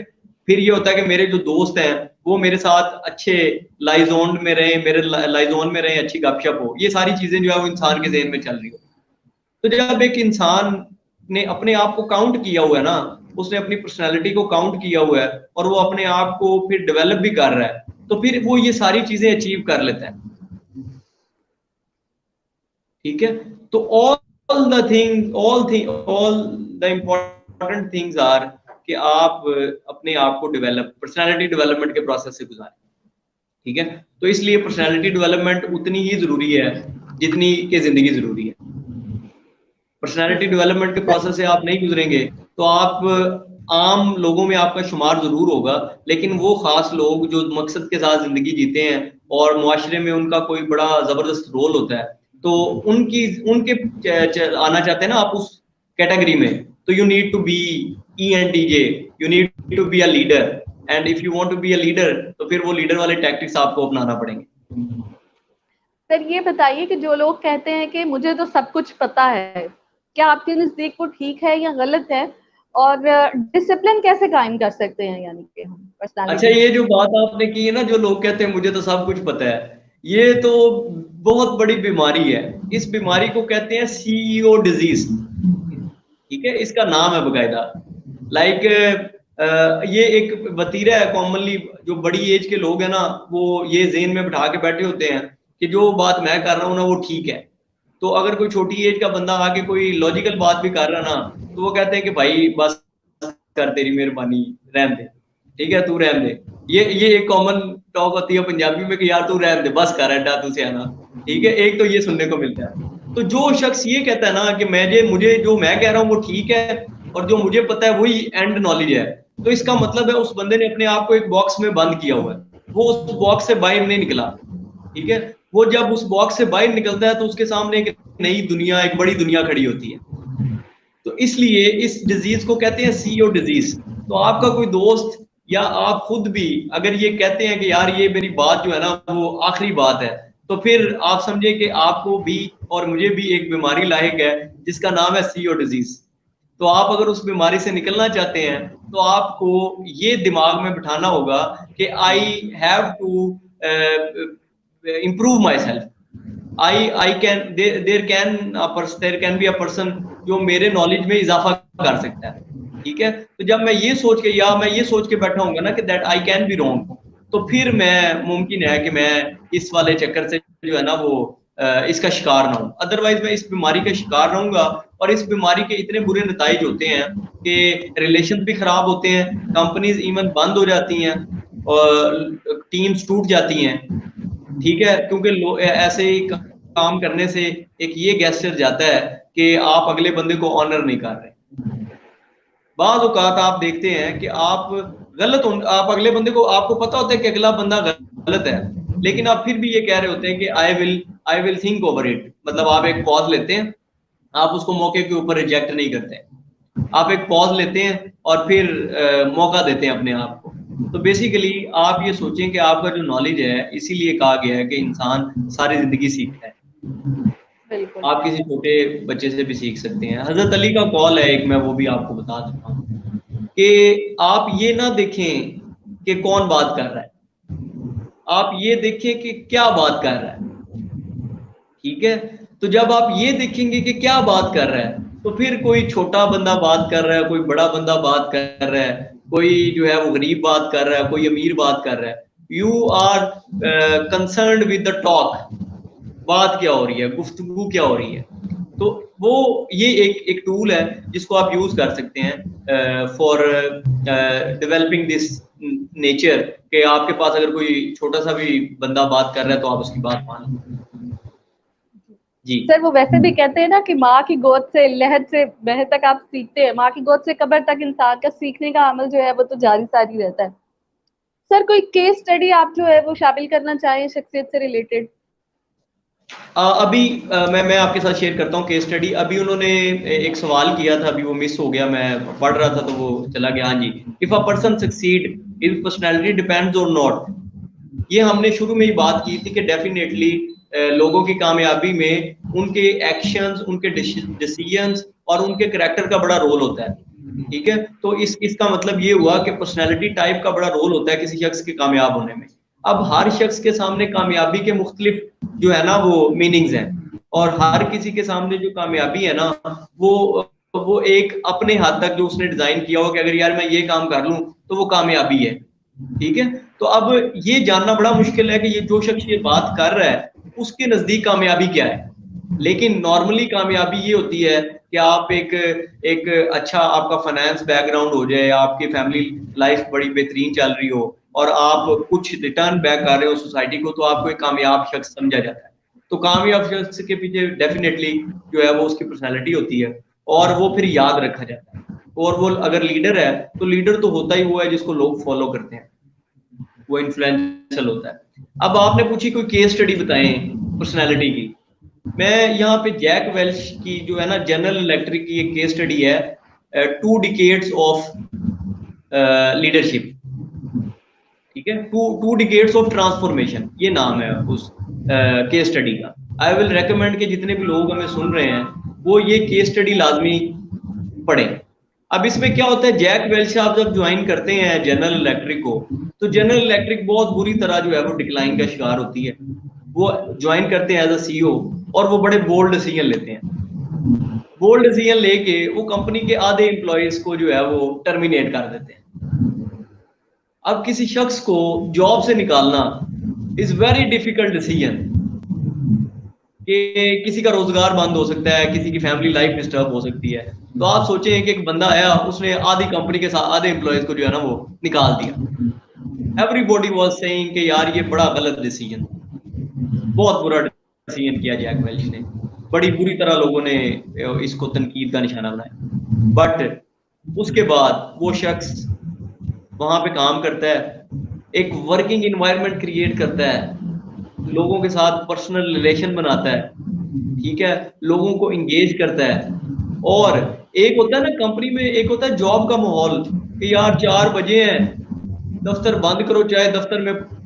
फिर ये होता है कि मेरे जो दोस्त हैं वो मेरे साथ अच्छे लाइजोन में रहे, मेरे लाइजोन में रहे, अच्छी गपशप हो। ये सारी चीजें जो है वो इंसान के ज़हन में चल रही हो। तो जब एक इंसान ने अपने आप को काउंट किया हुआ है ना, उसने अपनी पर्सनैलिटी को काउंट किया हुआ है और वो अपने आप को फिर डेवलप भी कर रहा है, तो फिर वो ये सारी चीजें अचीव कर लेता है, ठीक है। तो all the important things are कि आप अपने आप को डेवलप, पर्सनैलिटी डेवलपमेंट के प्रोसेस से गुजारें, ठीक है। तो इसलिए पर्सनैलिटी डेवलपमेंट उतनी ही जरूरी है जितनी कि जिंदगी जरूरी है। पर्सनैलिटी डेवलपमेंट के प्रोसेस से आप नहीं गुजरेंगे तो आप आम लोगों में आपका शुमार जरूर होगा, लेकिन वो खास लोग जो मकसद के साथ जिंदगी जीते हैं और मुआशरे में उनका कोई बड़ा जबरदस्त रोल होता है, तो उनके आना चाहते हैं ना आप उस कैटेगरी में, तो you need to be ENTJ, you need to be a leader. And if you want to be a leader तो फिर वो लीडर वाले टैक्टिक्स आपको अपनाना पड़ेंगे। सर ये बताइए कि जो लोग कहते हैं कि मुझे तो सब कुछ पता है, क्या आपके नजदीक वो ठीक है या गलत है? और डिसिप्लिन कैसे कायम कर सकते हैं यानी कि हम अच्छा, पर्सनालिटी? ये जो बात आपने की है ना, जो लोग कहते हैं मुझे तो सब कुछ पता है, ये तो बहुत बड़ी बीमारी है। इस बीमारी को कहते हैं CEO डिजीज। ठीक है, इसका नाम है बकायदा। लाइक ये एक वतीरा है कॉमनली, जो बड़ी एज के लोग हैं ना, वो ये ज़हन में बिठा के बैठे होते हैं कि जो बात मैं कर रहा हूँ ना वो ठीक है। तो अगर कोई छोटी एज का बंदा आके कोई लॉजिकल बात भी कर रहा ना, तो वो कहते हैं कि भाई बस कर, तेरी मेहरबानी, रहने दे, ठीक है तू रहने दे। ये एक कॉमन टॉक होती है पंजाबी में कि यार तू रहने दे, बस कर, एडा तू सियाना। ठीक है, एक तो ये सुनने को मिलता है। तो जो शख्स ये कहता है ना कि मुझे जो मैं कह रहा हूँ वो ठीक है और जो मुझे पता है वही एंड नॉलेज है, तो इसका मतलब है उस बंदे ने अपने आप को एक बॉक्स में बंद किया हुआ है, वो उस बॉक्स से बाहर नहीं निकला। ठीक है, वो जब उस बॉक्स से बाहर निकलता है तो उसके सामने एक नई दुनिया, एक बड़ी दुनिया खड़ी होती है। तो इसलिए इस डिजीज को कहते हैं CEO डिजीज। तो आपका कोई दोस्त या आप खुद भी अगर ये कहते हैं कि यार ये मेरी बात जो है ना वो आखिरी बात है, तो फिर आप समझे कि आपको भी और मुझे भी एक बीमारी लायक है जिसका नाम है CEO डिजीज। तो आप अगर उस बीमारी से निकलना चाहते हैं तो आपको ये दिमाग में बिठाना होगा कि I have to improve myself. I can there can be a person जो मेरे नॉलेज में इजाफा कर सकता है। ठीक है, तो जब मैं ये सोच के बैठा हूंगा ना कि that I can be wrong, तो फिर मैं मुमकिन है कि मैं इस वाले चक्कर से जो है ना वो इसका शिकार ना हूं। अदरवाइज मैं इस बीमारी का शिकार रहूंगा और इस बीमारी के इतने बुरे नताइज होते हैं कि रिलेशन भी खराब होते हैं, कंपनीज इवन बंद हो जाती हैं और टीम्स टूट जाती हैं। ठीक है, क्योंकि ऐसे ही काम करने से एक ये गेस्चर जाता है कि आप अगले बंदे को ऑनर नहीं कर रहे। बाज़ औक़ात आप देखते हैं कि आप अगले बंदे को, आपको पता होता है कि अगला बंदा गलत है, लेकिन आप फिर भी ये कह रहे होते हैं कि I will think over it. मतलब आप एक पॉज लेते हैं, आप उसको मौके के ऊपर रिजेक्ट नहीं करते, आप एक पॉज लेते हैं और फिर मौका देते हैं अपने आप को। तो बेसिकली आप ये सोचें कि आपका जो नॉलेज है, इसीलिए कहा गया है कि इंसान सारी जिंदगी सीखता है। आप किसी छोटे बच्चे से भी सीख सकते हैं। हजरत अली का कॉल है एक, मैं वो भी आपको बता देता हूँ कि आप ये ना देखें कि कौन बात कर रहा है, आप ये देखें कि क्या बात कर रहा है। ठीक है, तो जब आप ये देखेंगे कि क्या बात कर रहा है, तो फिर कोई छोटा बंदा बात कर रहा है, कोई बड़ा बंदा बात कर रहा है, कोई जो है वो गरीब बात कर रहा है, कोई अमीर बात कर रहा है, you are concerned with the talk. बात क्या हो रही है, गुफ्तगू क्या हो रही है। तो वो ये एक टूल है जिसको आप यूज कर सकते हैं फॉर डेवलपिंग दिस नेचर, कि आपके पास अगर कोई छोटा सा भी बंदा बात कर रहा है तो आप उसकी बात मान लो। जी सर, वो वैसे भी कहते हैं ना कि माँ की गोद से लहद से बह तक आप सीखते हैं, माँ की गोद से कब्र तक इंसान का सीखने का अमल जो है वो तो जारी सारी रहता है। सर, कोई केस स्टडी आप जो है वो शामिल करना चाहें शख्सियत से रिलेटेड? अभी मैं आपके साथ शेयर करता हूँ केस स्टडी। अभी उन्होंने एक सवाल किया था, अभी वो मिस हो गया, मैं पढ़ रहा था तो वो चला गया। हाँ जी, if a person succeed if personality depends और नॉट। ये हमने शुरू में ही बात की थी कि डेफिनेटली लोगों की कामयाबी में उनके एक्शंस, उनके डिसीजंस और उनके करैक्टर का बड़ा रोल होता है। ठीक है, तो इसका मतलब ये हुआ कि पर्सनैलिटी टाइप का बड़ा रोल होता है किसी शख्स के कामयाब होने में। अब हर शख्स के सामने कामयाबी के मुख्तलिफ जो है ना वो मीनिंग्स हैं, और हर किसी के सामने जो कामयाबी है ना वो एक अपने हद तक जो उसने डिजाइन किया हो कि अगर यार मैं ये काम कर लूं तो वो कामयाबी है। ठीक है, तो अब ये जानना बड़ा मुश्किल है कि ये जो शख्स ये बात कर रहा है उसके नजदीक कामयाबी क्या है। लेकिन नॉर्मली कामयाबी ये होती है कि आप एक अच्छा आपका फाइनेंस बैकग्राउंड हो जाए, आपकी फैमिली लाइफ बड़ी बेहतरीन चल रही हो और आप कुछ रिटर्न बैक कर रहे हो सोसाइटी को, तो आपको एक कामयाब शख्स समझा जाता है। तो कामयाब शख्स के पीछे डेफिनेटली जो है वो उसकी पर्सनैलिटी होती है और वो फिर याद रखा जाता है। और वो अगर लीडर है तो लीडर तो होता ही वो है जिसको लोग फॉलो करते हैं, वो इन्फ्लुएंशियल होता है। अब आपने पूछी कोई केस स्टडी बताएं पर्सनैलिटी की। मैं यहाँ पे जैक वेल्च की जो है ना जनरल इलेक्ट्रिक की एक केस स्टडी है, 2 डिकेड्स ऑफ लीडरशिप। ठीक है, टू डिकेड्स ऑफ ट्रांसफॉर्मेशन, ये नाम है उस केस स्टडी का। आई विल रेकमेंड कि जितने भी लोग हमें सुन रहे हैं वो ये केस स्टडी लाजमी पढ़ें। अब इसमें क्या होता है, जैक वेल्च आप जब ज्वाइन करते हैं जनरल इलेक्ट्रिक को, तो जनरल इलेक्ट्रिक बहुत बुरी तरह जो है वो डिक्लाइन का शिकार होती है। वो ज्वाइन करते हैं एज अ सीईओ और वो बड़े बोल्ड डिसीजन लेते हैं। बोल्ड डिसीजन लेके वो कंपनी के आधे एम्प्लॉयज को जो है वो टर्मिनेट कर देते हैं। अब किसी शख्स को जॉब से निकालना इज वेरी डिफिकल्ट डिसीजन, कि किसी का रोजगार बंद हो सकता है, किसी की फैमिली लाइफ डिस्टर्ब हो सकती है। तो आप सोचें कि एक बंदा आया, उसने आधी कंपनी के साथ आधे एम्प्लॉयज को जो है ना वो निकाल दिया। एवरीबॉडी वाज सेइंग कि यार ये बड़ा गलत डिसीजन, बहुत बुरा डिसीजन किया जैक वेल्च ने। बड़ी बुरी तरह लोगों ने इसको तनकीद का निशाना बनाया। बट उसके बाद वो शख्स वहां पे काम करता है, एक वर्किंग इन्वायरमेंट क्रिएट करता है, लोगों के साथ पर्सनल रिलेशन बनाता है, ठीक है, लोगों को इंगेज करता है। और एक होता है ना कंपनी में, एक होता है जॉब का माहौल कि यार 4 बजे हैं, दफ्तर बंद करो, चाहे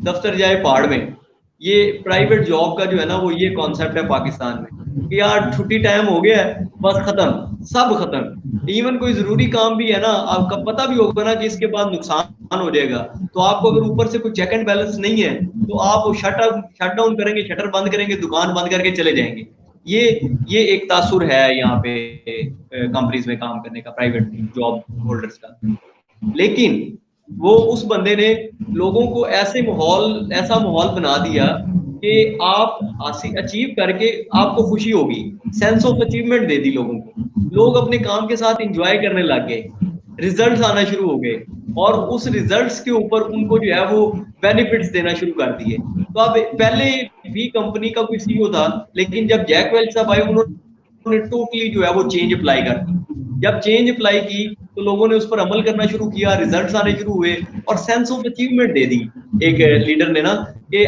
दफ्तर जाए पहाड़ में। ये प्राइवेट जॉब का जो है ना वो ये कॉन्सेप्ट है पाकिस्तान में कि यार छुट्टी टाइम हो गया है, बस खत्म, सब खत्म। इवन कोई जरूरी काम भी है ना, आपका पता भी होगा ना कि इसके बाद नुकसान हो जाएगा, तो आपको अगर ऊपर से कोई चेक एंड बैलेंस नहीं है तो आप शट डाउन करेंगे, शटर बंद करेंगे, दुकान बंद करके चले जाएंगे। ये ये एक तासुर है यहाँ पे कंपनीज में काम करने का, प्राइवेट जॉब होल्डर्स का। लेकिन वो उस बंदे ने लोगों को ऐसा माहौल बना दिया कि आप अचीव करके आपको खुशी होगी, सेंस ऑफ अचीवमेंट दे दी लोगों को। लोग अपने काम के साथ एंजॉय करने लग गए, रिजल्ट्स आना शुरू हो गए, और उस रिजल्ट्स के ऊपर उनको जो है वो बेनिफिट्स देना शुरू कर दिए। तो अब पहले भी कंपनी का कोई सीईओ था, लेकिन जब जैक वेल्च साहब आए, उन्होंने टोटली जो है वो चेंज अप्लाई कर दी। जब चेंज अप्लाई की तो लोगों ने उस पर अमल करना शुरू किया, रिजल्ट्स आने शुरू हुए, और सेंस ऑफ अचीवमेंट दे दी एक लीडर ने ना, कि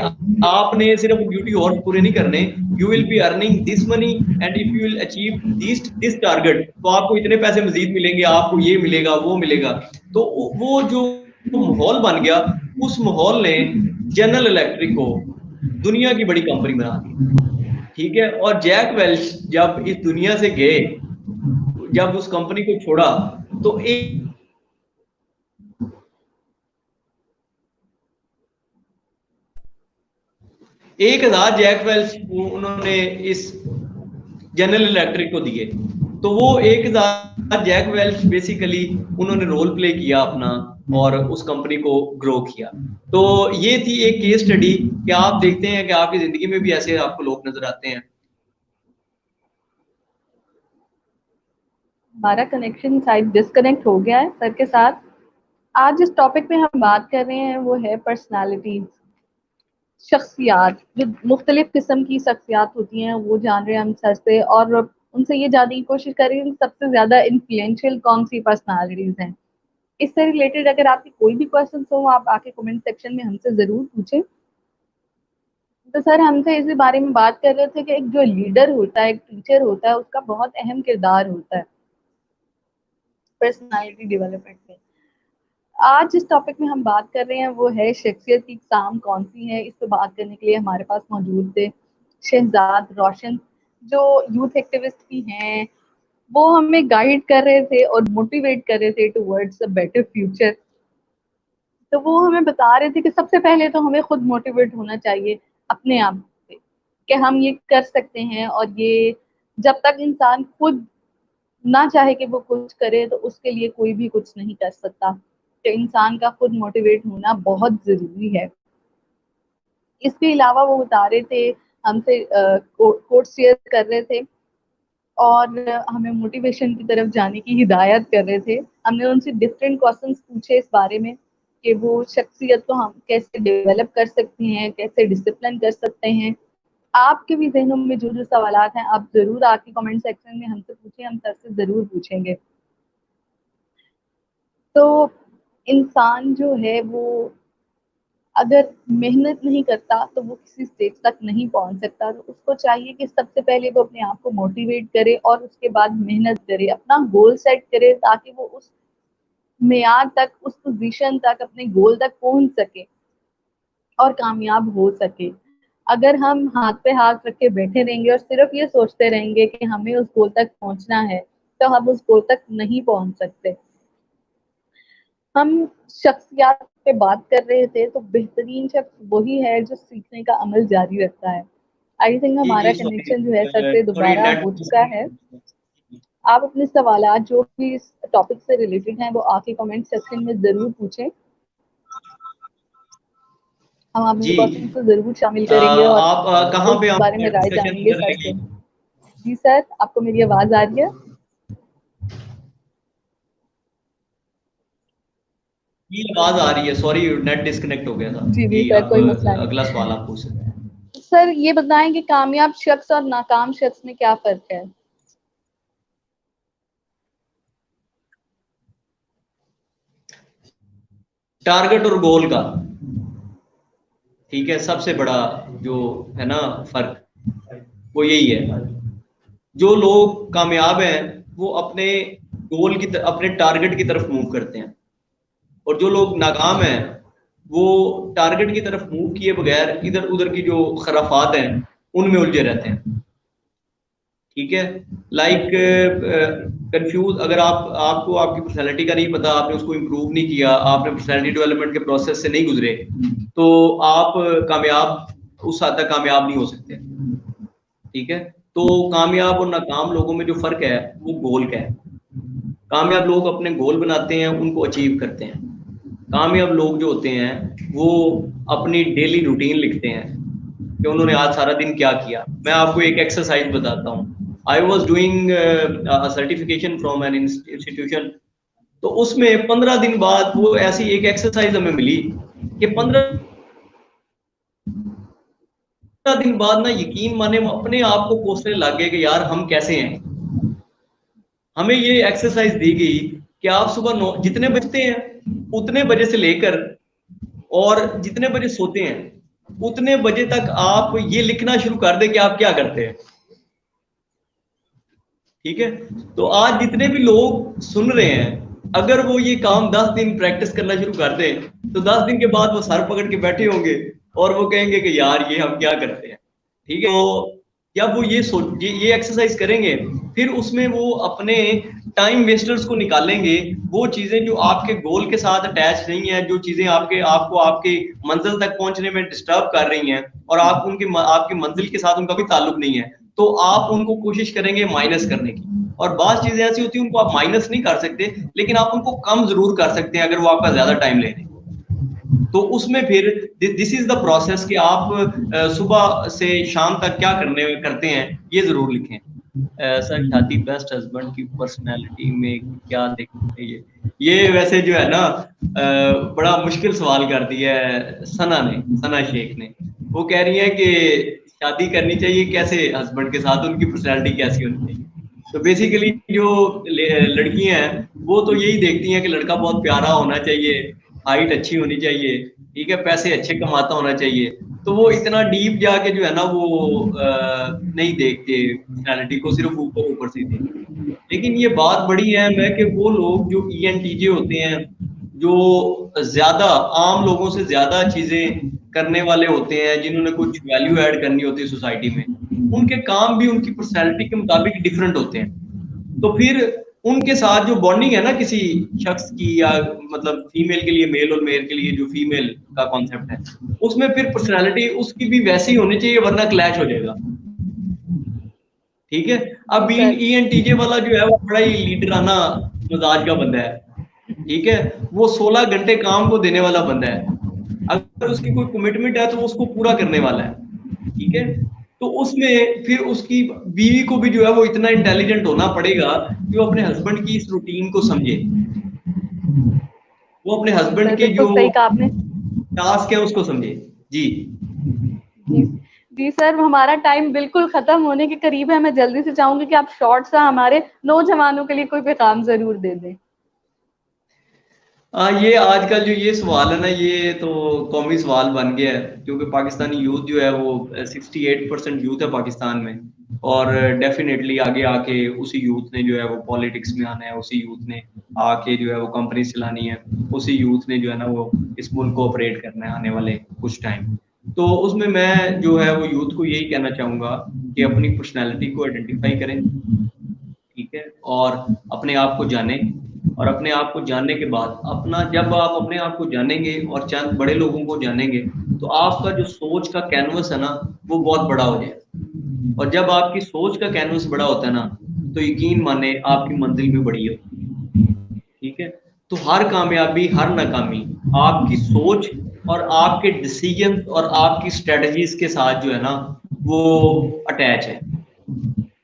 आपने सिर्फ ड्यूटी और पूरे नहीं करने, you will be earning this money, and if you will achieve this target तो आपको इतने पैसे मजीद मिलेंगे, आपको ये मिलेगा वो मिलेगा। तो वो जो माहौल बन गया, उस माहौल ने जनरल इलेक्ट्रिक को दुनिया की बड़ी कंपनी बना दी, ठीक है। और जैक वेल्च जब इस दुनिया से गए, जब उस कंपनी को छोड़ा, तो 1000 जैक वेल्च उन्होंने इस जनरल इलेक्ट्रिक को दिए। तो वो 1000 जैक वेल्च बेसिकली उन्होंने रोल प्ले किया अपना, और उस कंपनी को ग्रो किया। तो ये थी एक केस स्टडी कि आप देखते हैं कि आपकी जिंदगी में भी ऐसे आपको लोग नजर आते हैं। हमारा कनेक्शन शायद डिस्कनेक्ट हो गया है सर के साथ। आज जिस टॉपिक पे हम बात कर रहे हैं वो है पर्सनालिटीज, शख्सियात। जो मुख्तलिफ किस्म की शख्सियात होती हैं वो जान रहे हैं हम सर से, और उनसे ये जानने की कोशिश करें कि सबसे ज्यादा इन्फ्लुएंशियल कौन सी पर्सनालिटीज हैं। इससे रिलेटेड अगर आपके कोई भी क्वेश्चन हो, आप आके कमेंट सेक्शन में हमसे जरूर पूछें। तो सर हमसे इसी बारे में बात कर रहे थे कि एक जो लीडर होता है, एक टीचर होता है, उसका बहुत अहम किरदार होता है पर्सनालिटी डेवलपमेंट में। आज जिस टॉपिक में हम बात कर रहे हैं वो है शख्सियत की इकसाम कौन सी है। इस पर बात करने के लिए हमारे पास मौजूद थे शहजाद रोशन, जो यूथ एक्टिविस्ट भी हैं। वो हमें गाइड कर रहे थे और मोटिवेट कर रहे थे टुवर्ड्स अ बेटर फ्यूचर। तो वो हमें बता रहे थे कि सबसे पहले तो हमें खुद मोटिवेट होना चाहिए अपने आप से, कि हम ये कर सकते हैं। और ये जब तक इंसान खुद ना चाहे कि वो कुछ करे, तो उसके लिए कोई भी कुछ नहीं कर सकता। तो इंसान का खुद मोटिवेट होना बहुत जरूरी है। इसके अलावा वो बता रहे थे हमसे, कोट शेयर कर रहे थे, और हमें मोटिवेशन की तरफ जाने की हिदायत कर रहे थे। हमने उनसे डिफरेंट क्वेश्चंस पूछे इस बारे में कि वो शख्सियत को हम कैसे डेवलप कर सकते हैं, कैसे डिसिप्लिन कर सकते हैं। आपके भी जहनों में जो जो सवालात हैं, आप जरूर आके कमेंट सेक्शन में हमसे पूछें, हम सर से जरूर पूछेंगे। तो इंसान जो है वो अगर मेहनत नहीं करता तो वो किसी स्टेज तक नहीं पहुंच सकता। तो उसको चाहिए कि सबसे पहले वो अपने आप को मोटिवेट करे, और उसके बाद मेहनत करे, अपना गोल सेट करे, ताकि वो उस मेयाद तक, उस पोजीशन तक, अपने गोल तक पहुंच सके और कामयाब हो सके। अगर हम हाथ पे हाथ रख के बैठे रहेंगे और सिर्फ ये सोचते रहेंगे कि हमें उस गोल तक पहुंचना है, तो हम उस गोल तक नहीं पहुंच सकते। हम शख्सियत पे बात कर रहे थे, तो बेहतरीन शख्स वही है जो सीखने का अमल जारी रखता है। आई थिंक जी हमारा जी सॉरी कनेक्शन जो है सर से सॉरी दोबारा नेट। हो चुका है। आप अपने सवालात जो भी इस टॉपिक से रिलेटेड हैं वो आके कमेंट सेक्शन में जरूर पूछें, हम अपने जी क्वेश्चन को जरूर शामिल करेंगे और आप कहाँ पे इस हम बारे में राय डिस्कशन जानेंगे कर सर लेंगे? से। जी सर, आपको मेरी आवाज आ रही है? ये आवाज आ रही है, सॉरी नेट डिस्कनेक्ट हो गया था। जी जी जी सर, अब कोई मसला नहीं। अगला सवाल आप पूछ सकते हैं। सर ये बताएं कि कामयाब शख्स और नाकाम शख्स में क्या फर्क है? टारगेट और गोल का, ठीक है, सबसे बड़ा जो है ना फर्क वो यही है। जो लोग कामयाब हैं वो अपने गोल की अपने टारगेट की तरफ मूव करते हैं, और जो लोग नाकाम हैं वो टारगेट की तरफ मूव किए बगैर इधर उधर की जो खराफात हैं उनमें उलझे रहते हैं। ठीक है, लाइक कंफ्यूज, अगर आपको आपकी पर्सनैलिटी का नहीं पता, आपने उसको इम्प्रूव नहीं किया, आपने पर्सनैलिटी डेवलपमेंट के प्रोसेस से नहीं गुजरे, तो आप कामयाब उस हद तक कामयाब नहीं हो सकते। ठीक है, तो कामयाब और नाकाम लोगों में जो फर्क है वो गोल का है। कामयाब लोग अपने गोल बनाते हैं, उनको अचीव करते हैं। कामयाब लोग जो होते हैं वो अपनी डेली रूटीन लिखते हैं कि उन्होंने आज सारा दिन क्या किया। मैं आपको एक एक्सरसाइज बताता हूँ। I was doing certification from an institution, तो उसमें 15 दिन बाद वो ऐसी एक एक्सरसाइज हमें मिली कि 15 दिन बाद ना, यकीन माने, हम अपने आप को कोसने लग गए कि यार हम कैसे हैं। हमें ये एक्सरसाइज दी गई कि आप सुबह 9 जितने बजते हैं उतने बजे से लेकर और जितने बजे सोते हैं उतने बजे तक आप ये लिखना शुरू कर दें कि आप क्या करते हैं। ठीक है, तो आज जितने भी लोग सुन रहे हैं, अगर वो ये काम 10 दिन प्रैक्टिस करना शुरू कर दें तो 10 दिन के बाद वो सर पकड़ के बैठे होंगे और वो कहेंगे कि यार ये हम क्या करते हैं। ठीक है, तो जब वो ये एक्सरसाइज करेंगे, फिर उसमें वो अपने टाइम वेस्टर्स को निकालेंगे, वो चीजें जो आपके गोल के साथ अटैच नहीं है, जो चीजें आपको आपके मंजिल तक पहुंचने में डिस्टर्ब कर रही हैं और आपकी मंजिल के साथ उनका भी ताल्लुक नहीं है, तो आप उनको कोशिश करेंगे माइनस करने की। और बात चीजें ऐसी होती है उनको आप माइनस नहीं कर सकते, लेकिन आप उनको कम जरूर कर सकते हैं अगर वो आपका ज्यादा टाइम ले रहे हैं। तो उसमें फिर दिस इज द प्रोसेस कि आप सुबह से शाम तक क्या करते हैं ये जरूर लिखें। सर शादी बेस्ट हस्बैंड की पर्सनैलिटी में क्या देखते हैं? ये वैसे जो है ना बड़ा मुश्किल सवाल कर दिया है सना शेख ने। वो कह रही है कि शादी करनी चाहिए कैसे हस्बैंड के साथ, उनकी पर्सनैलिटी कैसी होनी चाहिए। तो बेसिकली जो लड़कियां हैं वो तो यही देखती हैं कि लड़का बहुत प्यारा होना चाहिए, हाइट अच्छी होनी चाहिए, ठीक है, पैसे अच्छे कमाता होना चाहिए। तो वो इतना डीप जाके जो है ना वो नहीं देखते पर्सनैलिटी को, सिर्फ ऊपर ऊपर से देखते। लेकिन ये बात बड़ी अहम है कि वो लोग जो ईएनटीजे होते हैं, जो ज्यादा आम लोगों से ज्यादा चीजें करने वाले होते हैं, जिन्होंने कुछ वैल्यू ऐड करनी होती है सोसाइटी में, उनके काम भी उनकी पर्सनैलिटी के मुताबिक डिफरेंट होते हैं। तो फिर उनके साथ जो बॉन्डिंग है ना किसी शख्स की, या मतलब फीमेल के लिए मेल और मेल के लिए जो फीमेल का कॉन्सेप्ट है, उसमें फिर पर्सनैलिटी उसकी भी वैसी होनी चाहिए, वरना क्लैश हो जाएगा। ठीक है, अब सर ईएनटीजे वाला जो है वो बड़ा ही लीडराना मिजाज का बंदा है। ठीक है, वो 16 घंटे काम को देने वाला बंदा है। अगर उसकी कोई कमिटमेंट है तो वो उसको पूरा करने वाला है। ठीक है, तो उसमें फिर उसकी बीवी को भी जो है वो इतना इंटेलिजेंट होना पड़ेगा कि वो अपने हस्बैंड की इस रूटीन को समझे, वो अपने हस्बैंड सर के बिल्कुल जो सही कहा आपने। टास्क है उसको समझे। जी जी जी सर, हमारा टाइम बिल्कुल खत्म होने के करीब है। मैं जल्दी से चाहूंगी कि आप शॉर्ट सा हमारे नौजवानों के लिए कोई पैगाम जरूर दे दें। ये आजकल जो ये सवाल है ना, ये तो कौमी सवाल बन गया है, क्योंकि पाकिस्तानी यूथ जो है वो 68% यूथ है पाकिस्तान में, और डेफिनेटली आगे आके उसी यूथ ने जो है वो पॉलिटिक्स में आना है, उसी यूथ ने आके जो है वो कंपनी चलानी है, उसी यूथ ने जो है ना वो इस मुल्क को ऑपरेट करना है आने वाले कुछ टाइम। तो उसमें मैं जो है वो यूथ को यही कहना चाहूंगा कि अपनी पर्सनैलिटी को आइडेंटिफाई करें, ठीक है, और अपने आप को जाने। और अपने आप को जानने के बाद जब आप अपने आप को जानेंगे और चंद बड़े लोगों को जानेंगे, तो आपका जो सोच का कैनवस है ना वो बहुत बड़ा हो जाएगा। और जब आपकी सोच का कैनवस बड़ा होता है ना तो यकीन माने आपकी मंजिल भी बड़ी होती है। ठीक है, तो हर कामयाबी हर नाकामी आपकी सोच और आपके डिसीजन और आपकी स्ट्रेटजीज के साथ जो है ना वो अटैच है।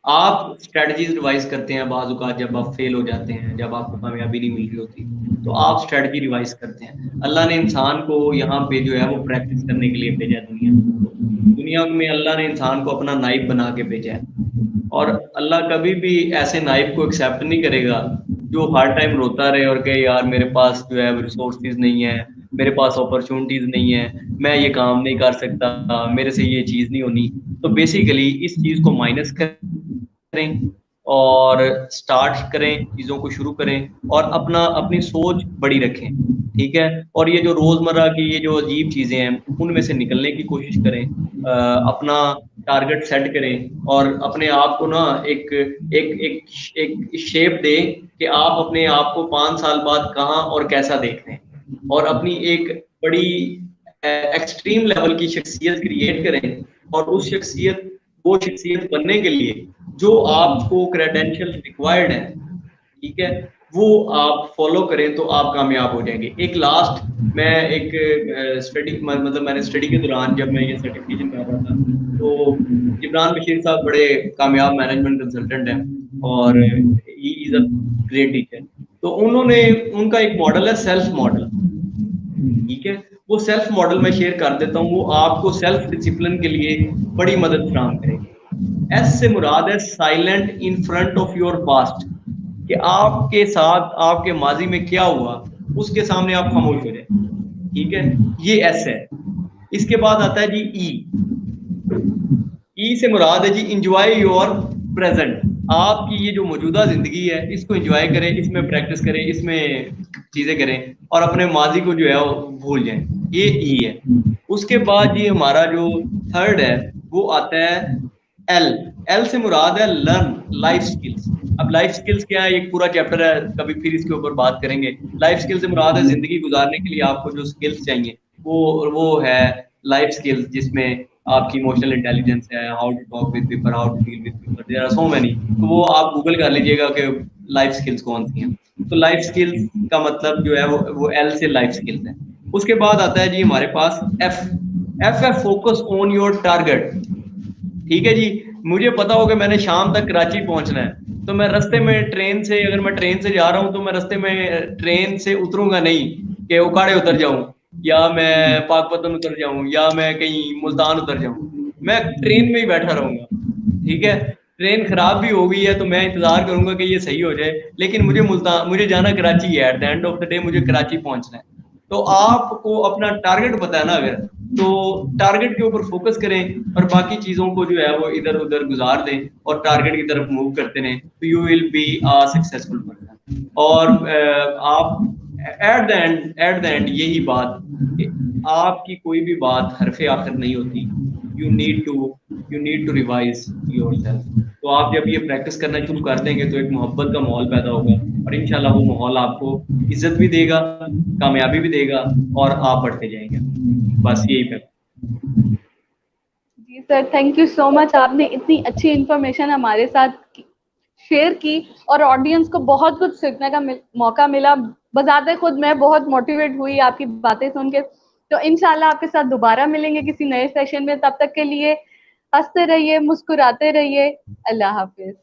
आप स्ट्रेटजीज रिवाइज करते हैं बाज़ औक़ात जब आप फेल हो जाते हैं, जब आपको कामयाबी नहीं मिल रही होती, तो आप स्ट्रेटजी रिवाइज करते हैं। अल्लाह ने इंसान को यहाँ पे जो है वो प्रैक्टिस करने के लिए भेजा है। दुनिया में अल्लाह ने इंसान को अपना नाइब बना के भेजा है, और अल्लाह कभी भी ऐसे नाइब को एक्सेप्ट नहीं करेगा जो हर टाइम रोता रहे और कहे यार मेरे पास जो है रिसोर्सेज नहीं है, मेरे पास अपॉर्चुनिटीज नहीं है, मैं ये काम नहीं कर सकता, मेरे से ये चीज़ नहीं होनी। तो बेसिकली इस चीज़ को माइनस करें और स्टार्ट करें, चीज़ों को शुरू करें और अपनी सोच बड़ी रखें। ठीक है, और ये जो रोज़मर्रा की ये जो अजीब चीज़ें हैं उनमें से निकलने की कोशिश करें। अपना टारगेट सेट करें और अपने आप को ना एक एक एक एक शेप दें कि आप अपने आप को 5 साल बाद कहाँ और कैसा देख रहे हैं, और अपनी एक बड़ी एक्सट्रीम लेवल की शख्सियत क्रिएट करें। और उस वो शख्सियत बनने के लिए जो आपको क्रेडेंशियल रिक्वायर्ड है, ठीक है, वो आप फॉलो करें तो आप कामयाब हो जाएंगे। एक लास्ट मैं एक स्टडी मतलब मैंने स्टडी के दौरान जब मैं ये सर्टिफिकेशन कर रहा था तो जिब्रान बशीर साहब बड़े कामयाब मैनेजमेंट कंसल्टेंट हैं और he is a great teacher. तो उन्होंने उनका एक मॉडल है सेल्फ मॉडल। ठीक है, वो सेल्फ मॉडल मैं शेयर कर देता हूँ, वो आपको सेल्फ डिसिप्लिन के लिए बड़ी मदद फराहम करेगी। एस से मुराद है silent in front of your past, कि आपके साथ आपके माजी में क्या हुआ उसके सामने आप खामोश हो जाए। ठीक है, ये एस है। इसके बाद आता है जी ई से मुराद है जी इंजॉय योर प्रेजेंट। आपकी ये जो मौजूदा जिंदगी है इसको एंजॉय करें, इसमें प्रैक्टिस करें, इसमें चीजें करें और अपने माजी को जो है वो भूल जाएं। ये ई है। उसके बाद ये हमारा जो थर्ड है वो आता है एल से मुराद है लर्न लाइफ स्किल्स। अब लाइफ स्किल्स क्या है, एक पूरा चैप्टर है, कभी फिर इसके ऊपर बात करेंगे। लाइफ स्किल्स से मुराद है जिंदगी गुजारने के लिए आपको जो स्किल्स चाहिए वो है लाइफ स्किल्स, जिसमें आपकी इमोशनल इंटेलिजेंस है, how to talk with people, how to deal with people, there are so many. तो वो आप गूगल कर लीजिएगा कि लाइफ स्किल्स कौन सी हैं। तो लाइफ स्किल्स का मतलब जो है वो एल से लाइफ स्किल्स है। उसके बाद आता है जी हमारे पास एफ है फोकस ऑन योर टारगेट। ठीक है जी, मुझे पता हो कि मैंने शाम तक कराची पहुंचना है, तो मैं रास्ते में ट्रेन से, अगर मैं ट्रेन से जा रहा हूं तो मैं रास्ते में ट्रेन से उतरूंगा नहीं कि उकाड़े उतर जाऊं या मैं पाकपतन उतर जाऊं या मैं कहीं मुल्तान उतर जाऊं। मैं ट्रेन में ही बैठा रहूंगा। ठीक है, ट्रेन खराब भी हो गई है तो मैं इंतजार करूंगा कि ये सही हो जाए, लेकिन मुझे जाना कराची है। At the end of the day मुझे कराची पहुंचना है। तो आपको अपना टारगेट पता है ना, अगर तो टारगेट के ऊपर फोकस करें और बाकी चीजों को जो है वो इधर उधर गुजार दें और टारगेट की तरफ मूव करते रहें, तो you will be a successful person. और आप एट द एंड यही बात, आपकी कोई भी बात हरफे आखिर नहीं होती। You need to revise yourself. तो आप जब ये प्रैक्टिस करना शुरू कर देंगे तो एक मोहब्बत का माहौल पैदा होगा और इंशाल्लाह वो माहौल आपको इज्जत भी देगा, कामयाबी भी देगा और आप बढ़ते जाएंगे। बस यही पे। जी sir, thank you so much. आपने इतनी अच्छी इंफॉर्मेशन हमारे साथ शेयर की और ऑडियंस को बहुत कुछ सीखने का मौका मिला। बजाते खुद मैं बहुत मोटिवेट हुई आपकी बातें सुन के। तो इंशाल्लाह आपके साथ दोबारा मिलेंगे किसी नए सेशन में। तब तक के लिए हंसते रहिए, मुस्कुराते रहिए। अल्लाह हाफिज।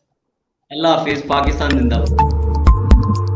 अल्लाह हाफिज। पाकिस्तान जिंदाबाद।